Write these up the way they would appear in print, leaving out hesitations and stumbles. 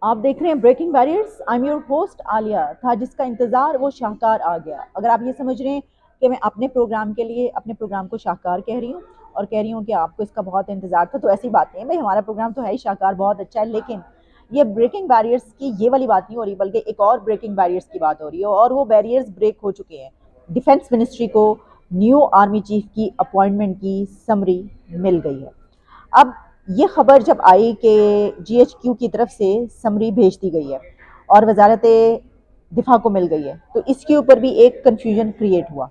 आप देख रहे हैं breaking barriers. I am your host Alia. था जिसका इंतजार वो शाहकार आ गया। अगर आप ये समझ रहे हैं कि मैं अपने प्रोग्राम के लिए अपने प्रोग्राम को शाहकार कह रही हूँ और कह रही हूँ कि आपको इसका बहुत इंतजार था, तो ऐसी बात नहीं है भाई। हमारा प्रोग्राम तो है ही शाहकार, बहुत अच्छा है। लेकिन ये ब्रेकिंग बैरियर्स की ये वाली बात नहीं हो रही, बल्कि एक और ब्रेकिंग बैरियर्स की बात हो रही है, और वो बैरियर्स ब्रेक हो चुके हैं। डिफेंस मिनिस्ट्री को न्यू आर्मी चीफ की अपॉइंटमेंट की समरी मिल गई है। अब ये खबर जब आई कि जीएचक्यू की तरफ से समरी भेज दी गई है और वजारत दिफा को मिल गई है, तो इसके ऊपर भी एक कन्फ्यूजन क्रिएट हुआ।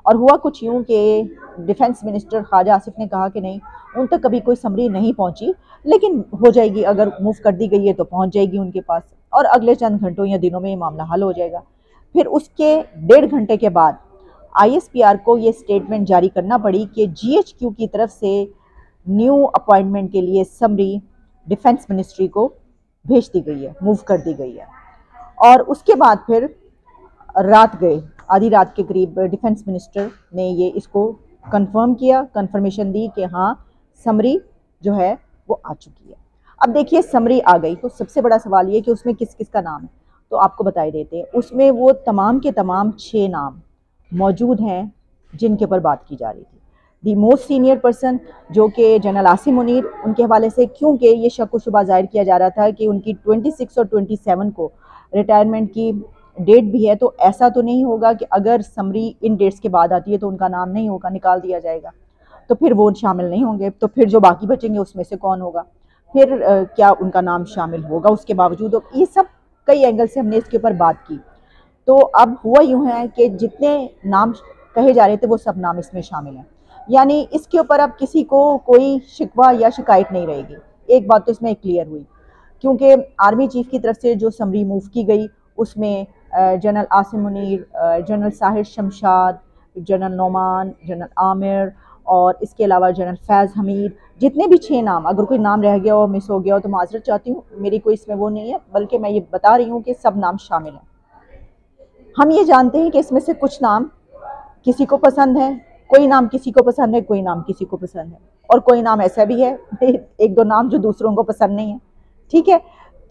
और हुआ कुछ यूं कि डिफेंस मिनिस्टर ख्वाजा आसिफ ने कहा कि नहीं, उन तक कभी कोई समरी नहीं पहुंची, लेकिन हो जाएगी, अगर मूव कर दी गई है तो पहुंच जाएगी उनके पास, और अगले चंद घंटों या दिनों में ये मामला हल हो जाएगा। फिर उसके 1.5 घंटे के बाद आईएसपीआर को ये स्टेटमेंट जारी करना पड़ी कि जीएचक्यू की तरफ से न्यू अपॉइंटमेंट के लिए समरी डिफेंस मिनिस्ट्री को भेज दी गई है, मूव कर दी गई है। और उसके बाद फिर रात गए, आधी रात के करीब डिफेंस मिनिस्टर ने ये इसको कंफर्म किया, कंफर्मेशन दी कि हाँ, समरी जो है वो आ चुकी है। अब देखिए, समरी आ गई तो सबसे बड़ा सवाल ये कि उसमें किस किस का नाम है, तो आपको बताई देते हैं। उसमें वो तमाम के तमाम 6 नाम मौजूद हैं जिनके ऊपर बात की जा रही थी। दी मोस्ट सीनियर पर्सन जो कि जनरल आसिम मुनीर, उनके हवाले से, क्योंकि ये शक व शुबा जाहिर किया जा रहा था कि उनकी 26 और 27 को रिटायरमेंट की डेट भी है, तो ऐसा तो नहीं होगा कि अगर समरी इन डेट्स के बाद आती है तो उनका नाम नहीं होगा, निकाल दिया जाएगा, तो फिर वो शामिल नहीं होंगे। तो फिर जो बाकी बचेंगे उसमें से कौन होगा, फिर क्या उनका नाम शामिल होगा उसके बावजूद। ये सब कई एंगल से हमने इसके ऊपर बात की। तो अब हुआ यूं है कि जितने नाम कहे जा रहे थे वो सब नाम इसमें शामिल हैं, यानी इसके ऊपर अब किसी को कोई शिकवा या शिकायत नहीं रहेगी। एक बात तो इसमें क्लियर हुई, क्योंकि आर्मी चीफ की तरफ से जो समरी मूव की गई उसमें general Asim Munir, general Sahir Shamshad, general Noman, general Aamir, और इसके अलावा जनरल फैज़ हमीद, जितने भी 6 नाम, अगर कोई नाम रह गया हो, मिस हो गया हो, तो माजरत चाहती हूँ, मेरी कोई इसमें वो नहीं है, बल्कि मैं ये बता रही हूँ कि सब नाम शामिल हैं। हम ये जानते हैं कि इसमें से कुछ नाम किसी को पसंद है, कोई नाम किसी को पसंद है, कोई नाम किसी को पसंद है, और कोई नाम ऐसा भी है, एक दो नाम जो दूसरों को पसंद नहीं है। ठीक है,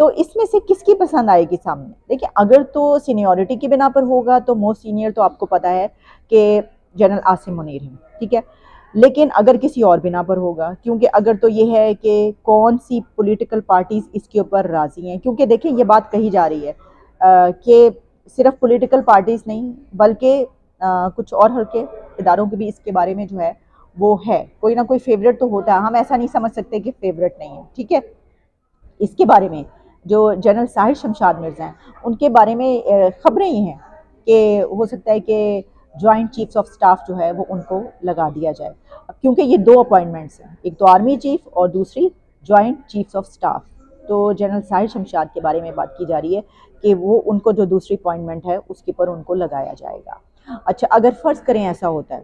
तो इसमें से किसकी पसंद आएगी सामने? देखिए, अगर तो सीनियरिटी की बिना पर होगा तो मोस्ट सीनियर तो आपको पता है कि जनरल आसिम मुनीर हैं, ठीक है। लेकिन अगर किसी और बिना पर होगा, क्योंकि अगर तो ये है कि कौन सी पॉलिटिकल पार्टीज इसके ऊपर राजी हैं, क्योंकि देखिए ये बात कही जा रही है कि सिर्फ पॉलिटिकल पार्टीज नहीं, बल्कि कुछ और हल्के इदारों के भी इसके बारे में जो है वो है, कोई ना कोई फेवरेट तो होता है। हम ऐसा नहीं समझ सकते कि फेवरेट नहीं है, ठीक है। इसके बारे में जो जनरल साहिर शमशाद मिर्जा हैं, उनके बारे में खबरें ये हैं कि हो सकता है कि जॉइंट चीफ्स ऑफ स्टाफ जो है वो उनको लगा दिया जाए। अब क्योंकि ये 2 अपॉइंटमेंट्स हैं, एक तो आर्मी चीफ और दूसरी जॉइंट चीफ्स ऑफ स्टाफ, तो जनरल साहिर शमशाद के बारे में बात की जा रही है कि वो उनको जो दूसरी अपॉइंटमेंट है उसके ऊपर उनको लगाया जाएगा। अच्छा, अगर फ़र्ज़ करें ऐसा होता है,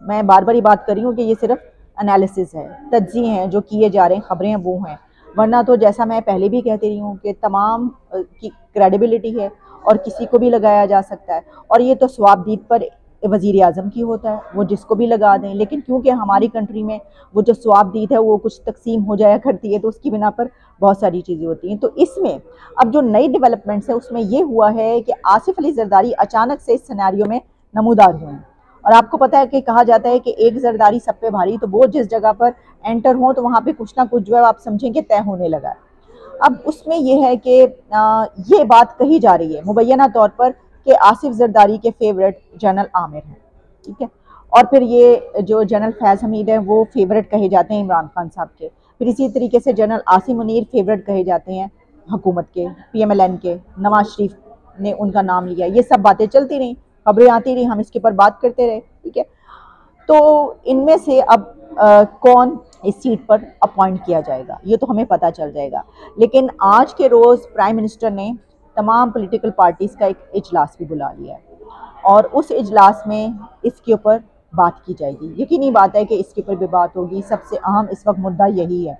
मैं बार बार ये बात कर रही हूँ कि ये सिर्फ एनालिसिस है, तज्ज़िये हैं जो किए जा रहे हैं, खबरें हैं वो हैं, वरना तो जैसा मैं पहले भी कहती रही हूँ कि तमाम की क्रेडिबिलिटी है और किसी को भी लगाया जा सकता है, और ये तो स्वाबदीद पर वज़ीर आज़म की होता है, वो जिसको भी लगा दें। लेकिन क्योंकि हमारी कंट्री में वो जो स्वाबदीद है वो कुछ तकसीम हो जाया करती है, तो उसकी बिना पर बहुत सारी चीज़ें होती हैं। तो इसमें अब जो नई डेवलपमेंट्स है उसमें ये हुआ है कि आसिफ अली जरदारी अचानक से इस सिनेरियो में नमूदार हुए हैं। और आपको पता है कि कहा जाता है कि एक जरदारी सब पे भारी, तो वो जिस जगह पर एंटर हो तो वहाँ पे कुछ ना कुछ जो है आप समझें कि तय होने लगा है। अब उसमें ये है कि ये बात कही जा रही है मुबैना तौर पर कि आसिफ जरदारी के फेवरेट जनरल आमिर हैं, ठीक है। और फिर ये जो जनरल फैज़ हमीद है वो फेवरेट कहे जाते हैं इमरान खान साहब के। फिर इसी तरीके से जनरल आसिम मुनीर फेवरेट कहे जाते हैं हुकूमत के, पीएमएलएन के, नवाज शरीफ ने उनका नाम लिया। ये सब बातें चलती रहीं, खबरें आती रही, हम इसके ऊपर बात करते रहे, ठीक है। तो इनमें से अब कौन इस सीट पर अपॉइंट किया जाएगा ये तो हमें पता चल जाएगा। लेकिन आज के रोज़ प्राइम मिनिस्टर ने तमाम पॉलिटिकल पार्टीज़ का एक इजलास भी बुला लिया है, और उस इजलास में इसके ऊपर बात की जाएगी। यकीनी बात है कि इसके ऊपर भी बात होगी। सबसे अहम इस वक्त मुद्दा यही है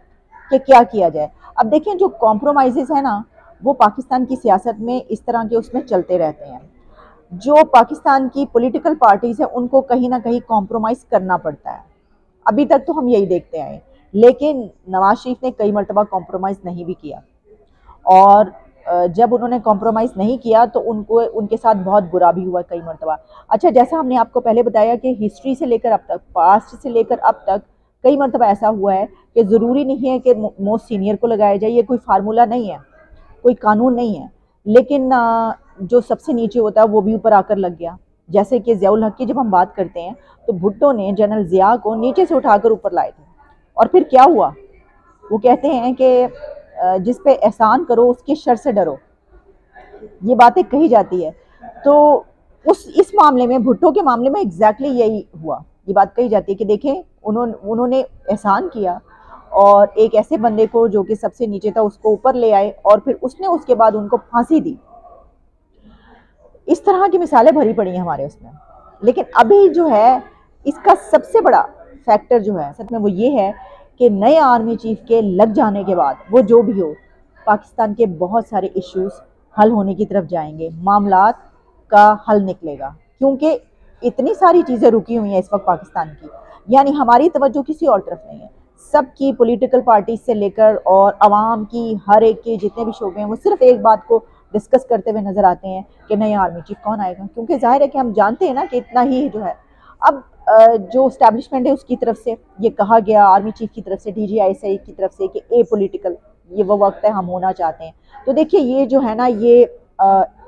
कि क्या किया जाए। अब देखें, जो कॉम्प्रोमाइज़ है ना, वो पाकिस्तान की सियासत में इस तरह के उसमें चलते रहते हैं। जो पाकिस्तान की पॉलिटिकल पार्टीज़ हैं उनको कहीं ना कहीं कॉम्प्रोमाइज़ करना पड़ता है। अभी तक तो हम यही देखते आए, लेकिन नवाज शरीफ ने कई मरतबा कॉम्प्रोमाइज़ नहीं भी किया, और जब उन्होंने कॉम्प्रोमाइज़ नहीं किया तो उनको उनके साथ बहुत बुरा भी हुआ कई मरतबा। अच्छा, जैसा हमने आपको पहले बताया कि हिस्ट्री से लेकर अब तक, पास्ट से लेकर अब तक कई मरतबा ऐसा हुआ है कि ज़रूरी नहीं है कि मोस्ट सीनियर को लगाया जाए, ये कोई फार्मूला नहीं है, कोई कानून नहीं है, लेकिन जो सबसे नीचे होता है वो भी ऊपर आकर लग गया। जैसे कि ज़ियाउल हक की जब हम बात करते हैं तो भुट्टो ने जनरल ज़िया को नीचे से उठाकर ऊपर लाए थे, और फिर क्या हुआ, वो कहते हैं कि जिस पे एहसान करो उसके शर से डरो, ये बातें कही जाती है। तो इस मामले में, भुट्टो के मामले में एग्जैक्टली यही हुआ। ये बात कही जाती है कि देखें, उन्होंने एहसान किया और एक ऐसे बंदे को जो कि सबसे नीचे था उसको ऊपर ले आए, और फिर उसने उसके बाद उनको फांसी दी। इस तरह की मिसालें भरी पड़ी हैं हमारे उसमें। लेकिन अभी जो है इसका सबसे बड़ा फैक्टर जो है सच में वो ये है कि नए आर्मी चीफ के लग जाने के बाद वो जो भी हो, पाकिस्तान के बहुत सारे इश्यूज हल होने की तरफ जाएंगे, मामलात का हल निकलेगा, क्योंकि इतनी सारी चीज़ें रुकी हुई हैं इस वक्त पाकिस्तान की। यानी हमारी तवज्जो किसी और तरफ नहीं है, सबकी पॉलिटिकल पार्टी से लेकर और आवाम की हर एक के जितने भी शोबे हैं वो सिर्फ एक बात को डिस्कस करते हुए नजर आते हैं कि नया आर्मी चीफ कौन आएगा। क्योंकि जाहिर है कि हम जानते हैं ना कि इतना ही जो है अब जो स्टैब्लिशमेंट है उसकी तरफ से ये कहा गया, आर्मी चीफ की तरफ से, DGI की तरफ से कि ए पॉलिटिकल, ये वो वक्त है हम होना चाहते हैं। तो देखिए ये जो है ना, ये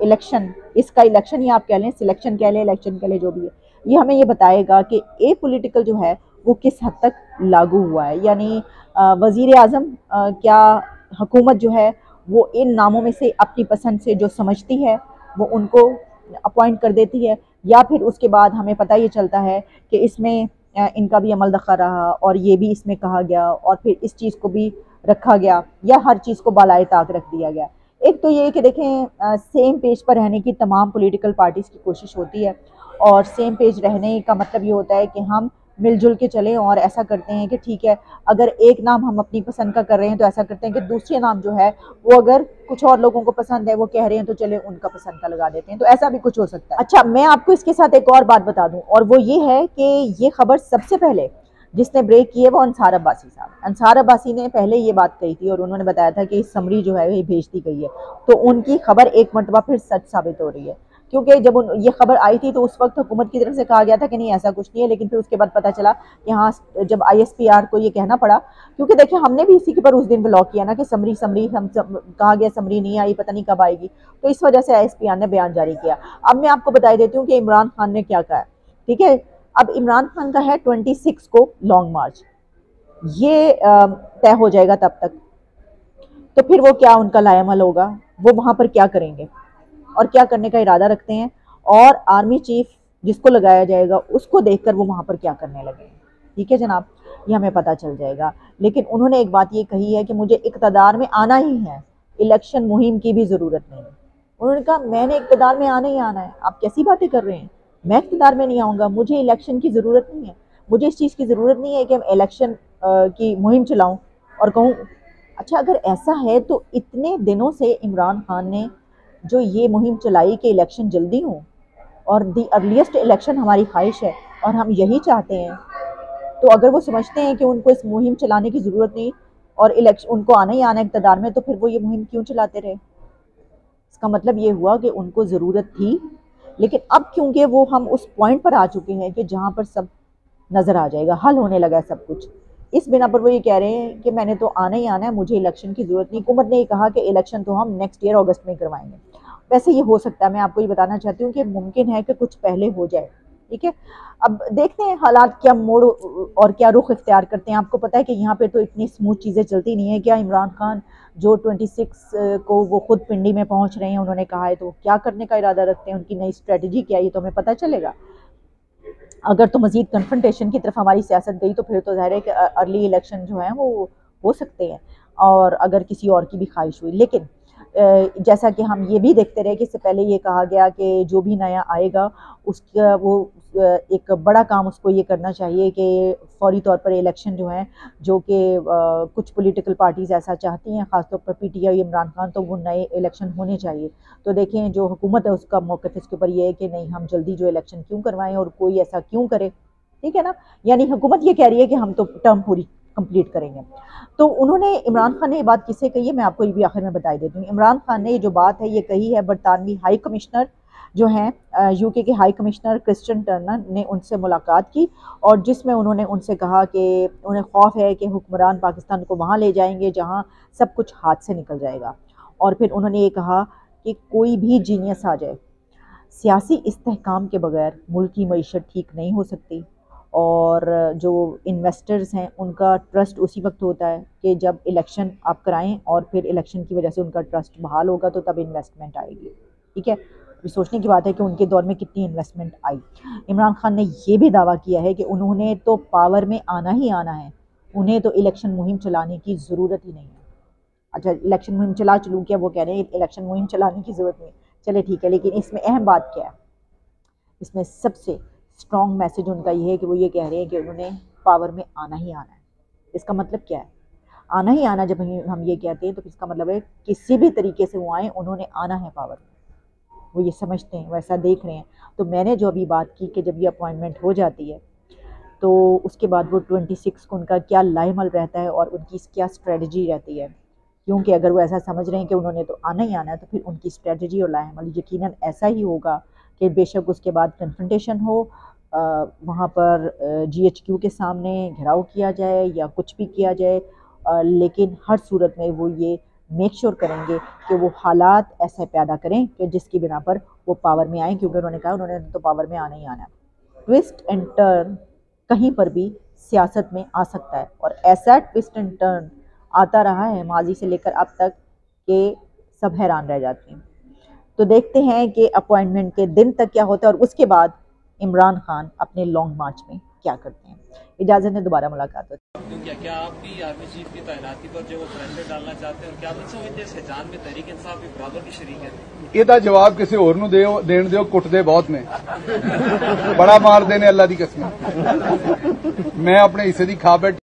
इलेक्शन, इसका इलेक्शन ही आप कह लें, सिलेक्शन कह लें, इलेक्शन कह लें, जो भी है, ये हमें ये बताएगा कि ए पॉलिटिकल जो है वो किस हद तक लागू हुआ है। यानी वज़ीर आज़म क्या हुकूमत जो है वो इन नामों में से अपनी पसंद से जो समझती है वो उनको अपॉइंट कर देती है, या फिर उसके बाद हमें पता ये चलता है कि इसमें इनका भी अमल दखा रहा और ये भी इसमें कहा गया और फिर इस चीज़ को भी रखा गया, या हर चीज़ को बालाए ताक रख दिया गया। एक तो ये कि देखें, सेम पेज पर रहने की तमाम पॉलिटिकल पार्टीज़ की कोशिश होती है, और सेम पेज रहने का मतलब ये होता है कि हम मिलजुल के चलें और ऐसा करते हैं कि ठीक है, अगर एक नाम हम अपनी पसंद का कर रहे हैं तो ऐसा करते हैं कि दूसरे नाम जो है वो अगर कुछ और लोगों को पसंद है, वो कह रहे हैं, तो चले उनका पसंद का लगा देते हैं। तो ऐसा भी कुछ हो सकता है। अच्छा, मैं आपको इसके साथ एक और बात बता दूं, और वो ये है कि ये खबर सबसे पहले जिसने ब्रेक की है वो अंसार अब्बासी साहब। अंसार अब्बासी ने पहले ये बात कही थी और उन्होंने बताया था कि इस समरी जो है ये भेज दी गई है, तो उनकी खबर एक मरतबा फिर सच साबित हो रही है। क्योंकि जब ये खबर आई थी तो उस वक्त हुकूमत की तरफ से कहा गया था कि नहीं ऐसा कुछ नहीं है, लेकिन फिर उसके बाद पता चला कि हाँ, जब ISPR को ये कहना पड़ा, क्योंकि देखिए हमने भी इसी के पर उस दिन ब्लॉक किया ना कि समरी समरी हम कहा गया, समरी नहीं आई, पता नहीं कब आएगी, तो इस वजह से ISPR ने बयान जारी किया। अब मैं आपको बता देती हूँ कि इमरान खान ने क्या कहा है, ठीक है। अब इमरान खान का है 26 को लॉन्ग मार्च, ये तय हो जाएगा तब तक, तो फिर वो क्या उनका लायामल होगा, वो वहां पर क्या करेंगे और क्या करने का इरादा रखते हैं, और आर्मी चीफ जिसको लगाया जाएगा उसको देखकर वो वहां पर क्या करने लगे, ठीक है जनाब, ये हमें पता चल जाएगा। लेकिन उन्होंने एक बात ये कही है कि मुझे इक़्तिदार में आना ही है, इलेक्शन मुहिम की भी ज़रूरत नहीं है। उन्होंने कहा मैंने इक़्तिदार में आना ही आना है। आप कैसी बातें कर रहे हैं, मैं इक़्तिदार में नहीं आऊँगा, मुझे इलेक्शन की ज़रूरत नहीं है, मुझे इस चीज़ की ज़रूरत नहीं है कि हम इलेक्शन की मुहिम चलाऊँ और कहूँ। अच्छा, अगर ऐसा है तो इतने दिनों से इमरान खान ने जो ये मुहिम चलाई कि इलेक्शन जल्दी हो, और दी अर्लीस्ट इलेक्शन हमारी ख्वाहिश है और हम यही चाहते हैं, तो अगर वो समझते हैं कि उनको इस मुहिम चलाने की ज़रूरत नहीं और इलेक्शन उनको आना ही आना है इक़्तिदार में, तो फिर वो ये मुहिम क्यों चलाते रहे? इसका मतलब ये हुआ कि उनको ज़रूरत थी, लेकिन अब क्योंकि वो हम उस पॉइंट पर आ चुके हैं कि जहाँ पर सब नज़र आ जाएगा, हल होने लगा है सब कुछ, इस बिना पर वो ये कह रहे हैं कि मैंने तो आना ही आना है, मुझे इलेक्शन की ज़रूरत नहीं। हुकूमत ने ये कहा कि इलेक्शन तो हम नेक्स्ट ईयर अगस्त में करवाएंगे। वैसे ये हो सकता है, मैं आपको ये बताना चाहती हूँ कि मुमकिन है कि कुछ पहले हो जाए, ठीक है। अब देखते हैं हालात क्या मोड़ और क्या रुख इख्तियार करते हैं। आपको पता है कि यहाँ पे तो इतनी स्मूथ चीज़ें चलती नहीं है। क्या इमरान खान जो 26 को वो खुद पिंडी में पहुँच रहे हैं, उन्होंने कहा है, तो क्या करने का इरादा रखते हैं, उनकी नई स्ट्रेटजी क्या है, ये तो हमें पता चलेगा। अगर तो मज़ीद कन्फ्रंटेशन की तरफ हमारी सियासत गई तो फिर तो ज़ाहिर है कि अर्ली इलेक्शन जो हैं वो हो सकते हैं, और अगर किसी और की भी ख्वाहिश हुई। लेकिन जैसा कि हम ये भी देखते रहे कि इससे पहले ये कहा गया कि जो भी नया आएगा उसका वो एक बड़ा काम उसको ये करना चाहिए कि फौरी तौर पर इलेक्शन जो हैं, जो कि कुछ पॉलिटिकल पार्टीज़ ऐसा चाहती हैं, ख़ासतौर पर PTI, इमरान खान, तो वो नए इलेक्शन होने चाहिए। तो देखें जो हुकूमत है उसका मौक़िफ़ इसके ऊपर ये है कि नहीं, हम जल्दी जो इलेक्शन क्यों करवाएं और कोई ऐसा क्यों करे, ठीक है ना। यानी हुकूमत ये कह रही है कि हम तो टर्म पूरी कंप्लीट करेंगे। तो उन्होंने, इमरान खान ने ये बात किससे कही है, मैं आपको ये भी आखिर में बताई देती हूँ। इमरान खान ने ये जो बात है ये कही है बरतानवी हाई कमिश्नर जो हैं यूके के हाई कमिश्नर क्रिस्टियन टर्नर ने उनसे मुलाकात की, और जिसमें उन्होंने उनसे कहा कि उन्हें खौफ है कि हुक्मरान पाकिस्तान को वहाँ ले जाएंगे जहाँ सब कुछ हाथ से निकल जाएगा। और फिर उन्होंने ये कहा कि कोई भी जीनियस आ जाए, सियासी इस्तेहकाम के बगैर मुल्क की मईशत ठीक नहीं हो सकती, और जो इन्वेस्टर्स हैं उनका ट्रस्ट उसी वक्त होता है कि जब इलेक्शन आप कराएं और फिर इलेक्शन की वजह से उनका ट्रस्ट बहाल होगा तो तब इन्वेस्टमेंट आएगी। ठीक है, अभी सोचने की बात है कि उनके दौर में कितनी इन्वेस्टमेंट आई। इमरान खान ने ये भी दावा किया है कि उन्होंने तो पावर में आना ही आना है, उन्हें तो इलेक्शन मुहिम चलाने की ज़रूरत ही नहीं है। अच्छा, इलेक्शन मुहिम चलूँ क्या, वो कह रहे हैं इलेक्शन मुहिम चलाने की ज़रूरत नहीं, चले ठीक है, लेकिन इसमें अहम बात क्या है, इसमें सबसे स्ट्रॉन्ग मैसेज उनका ये है कि वो ये कह रहे हैं कि उन्होंने पावर में आना ही आना है। इसका मतलब क्या है, आना ही आना जब हम ये कहते हैं तो इसका मतलब है किसी भी तरीके से वो आए, उन्होंने आना है पावर में, वो ये समझते हैं, वैसा देख रहे हैं। तो मैंने जो अभी बात की कि जब ये अपॉइंटमेंट हो जाती है तो उसके बाद वो 26 को उनका क्या लाएमल रहता है और उनकी क्या स्ट्रेटजी रहती है, क्योंकि अगर वो ऐसा समझ रहे हैं कि उन्होंने तो आना ही आना है तो फिर उनकी स्ट्रेटजी और लाएमल यकीनन ऐसा ही होगा कि बेशक उसके बाद कन्फ्रंटेशन हो, वहाँ पर GHQ के सामने घेराव किया जाए या कुछ भी किया जाए, लेकिन हर सूरत में वो ये मेक श्योर करेंगे कि वो हालात ऐसे पैदा करें कि जिसकी बिना पर वो पावर में आएँ, क्योंकि उन्होंने कहा उन्होंने तो पावर में आना ही आना है। ट्विस्ट एंड टर्न कहीं पर भी सियासत में आ सकता है, और ऐसा ट्विस्ट एंड टर्न आता रहा है माजी से लेकर अब तक कि सब हैरान रह जाते हैं। तो देखते हैं कि अपॉइंटमेंट के दिन तक क्या होता है और उसके बाद इमरान खान अपने लॉन्ग मार्च में क्या करते हैं। इजाज़त है, दोबारा मुलाकात होती है। क्या आप भी आर्मी चीफ की तैनाती पर जो प्रेशर डालना चाहते हैं, और क्या आप समझते हैं शहजान में तहरीक इंसाफ भी बराबर की शरीक है? ਇਹਦਾ ਜਵਾਬ ਕਿਸੇ ਹੋਰ ਨੂੰ ਦੇਣ ਦਿਓ, ਕੁੱਟਦੇ ਬਹੁਤ ਨੇ, ਬੜਾ ਮਾਰਦੇ ਨੇ ਅੱਲਾ ਦੀ ਕਸਮ। ਮੈਂ ਆਪਣੇ ਹਿੱਸੇ ਦੀ ਖਾ ਬੈਠੀ।